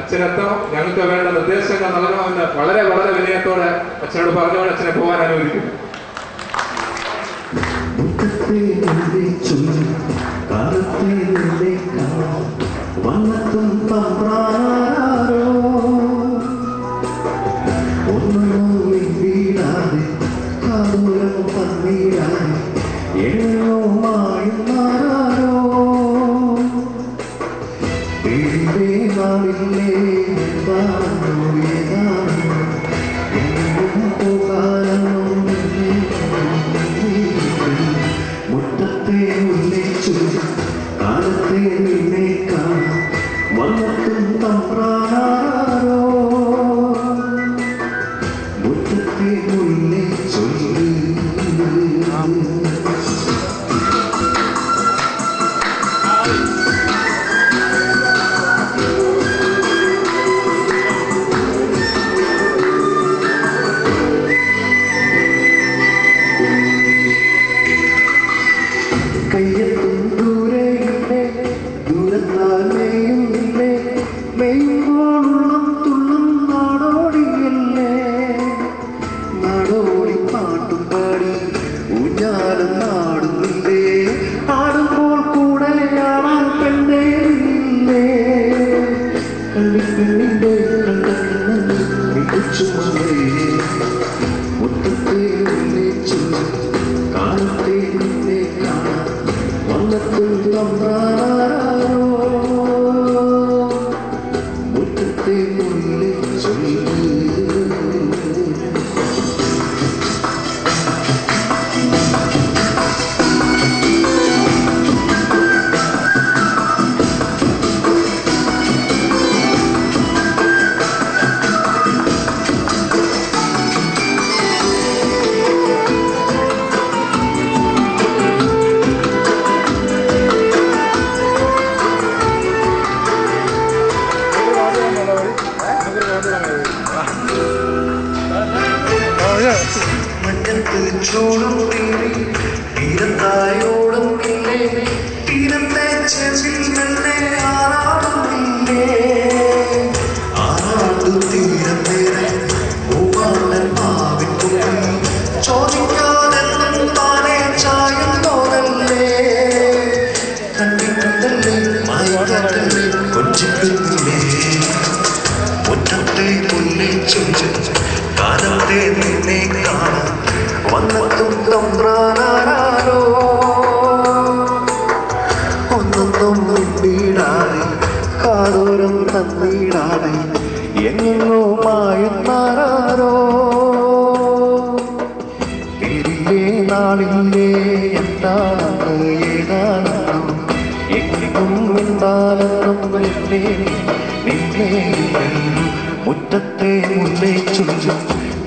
അച്ഛനെത്തണം, ഞങ്ങൾക്ക് വേണ്ട നിർദ്ദേശങ്ങൾ നൽകണമെന്ന് വളരെ വളരെ വിനയത്തോടെ അച്ഛനോട് പറഞ്ഞുകൊണ്ട് അച്ഛനെ പോകാൻ അനുവദിക്കുന്നു. മുറ്റത്തെ മുല്ലേ ചുറ്റും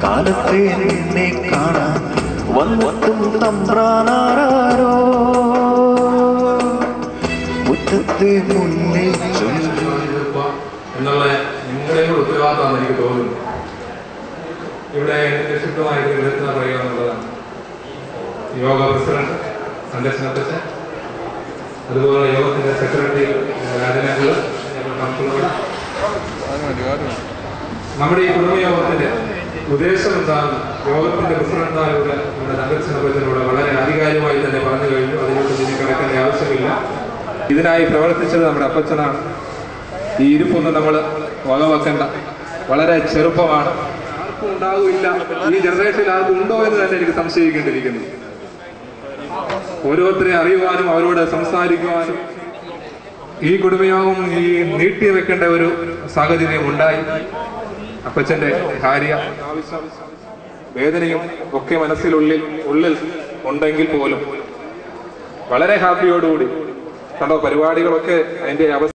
കാലത്തെ നിന്നെ കാണാൻ വന്നെത്തും തമ്പ്രാനാരോ മുറ്റത്തെ മുല്ലേ എന്നുള്ള നിങ്ങളുടെ ഉത്തരവാദിത്തമാണ് എനിക്ക് തോന്നുന്നു. ഇവിടെ നിക്ഷിപ്തമായിട്ട് വിദഗ്ധത പറയുക എന്നുള്ളതാണ്. യോഗ പ്രസിഡന്റ് സന്ദർശനത്തെ, അതുപോലെ യോഗത്തിന്റെ സെക്രട്ടറി രാജനേതാക്കൾ, നമ്മുടെ ഈ കുടുംബയോഗത്തിന്റെ ഉദ്ദേശം എന്താണ്, യോഗത്തിന്റെ പ്രസിഡന്റായുടെ നമ്മുടെ സന്ദർശനത്തിലൂടെ വളരെ ആധികാരികമായി തന്നെ പറഞ്ഞു കഴിഞ്ഞു. അതിനോട് ഇതിന് കിടക്കേണ്ട ആവശ്യമില്ല. ഇതിനായി പ്രവർത്തിച്ചത് നമ്മുടെ അപ്പച്ചനാണ്. ഈ ഇരിപ്പൊന്നും നമ്മൾ വകവെക്കേണ്ട, വളരെ ചെറുപ്പമാണ്, ആർക്കും ഉണ്ടാകില്ല. ഈ ജനറേഷനിൽ ആർക്കും ഉണ്ടോ എന്ന് തന്നെ എനിക്ക് സംശയിക്കേണ്ടിയിരിക്കുന്നു. ഓരോരുത്തരെ അറിയുവാനും അവരോട് സംസാരിക്കുവാനും ഈ കുടുംബയോഗം ഈ നീട്ടിവെക്കേണ്ട ഒരു സാഹചര്യം ഉണ്ടായി. അപ്പച്ചന്റെ ഭാര്യ വേദനയും ഒക്കെ ഉള്ളിൽ ഉണ്ടെങ്കിൽ പോലും വളരെ ഹാപ്പിയോടുകൂടി കണ്ടോ പരിപാടികളൊക്കെ അതിന്റെ അവസ്ഥ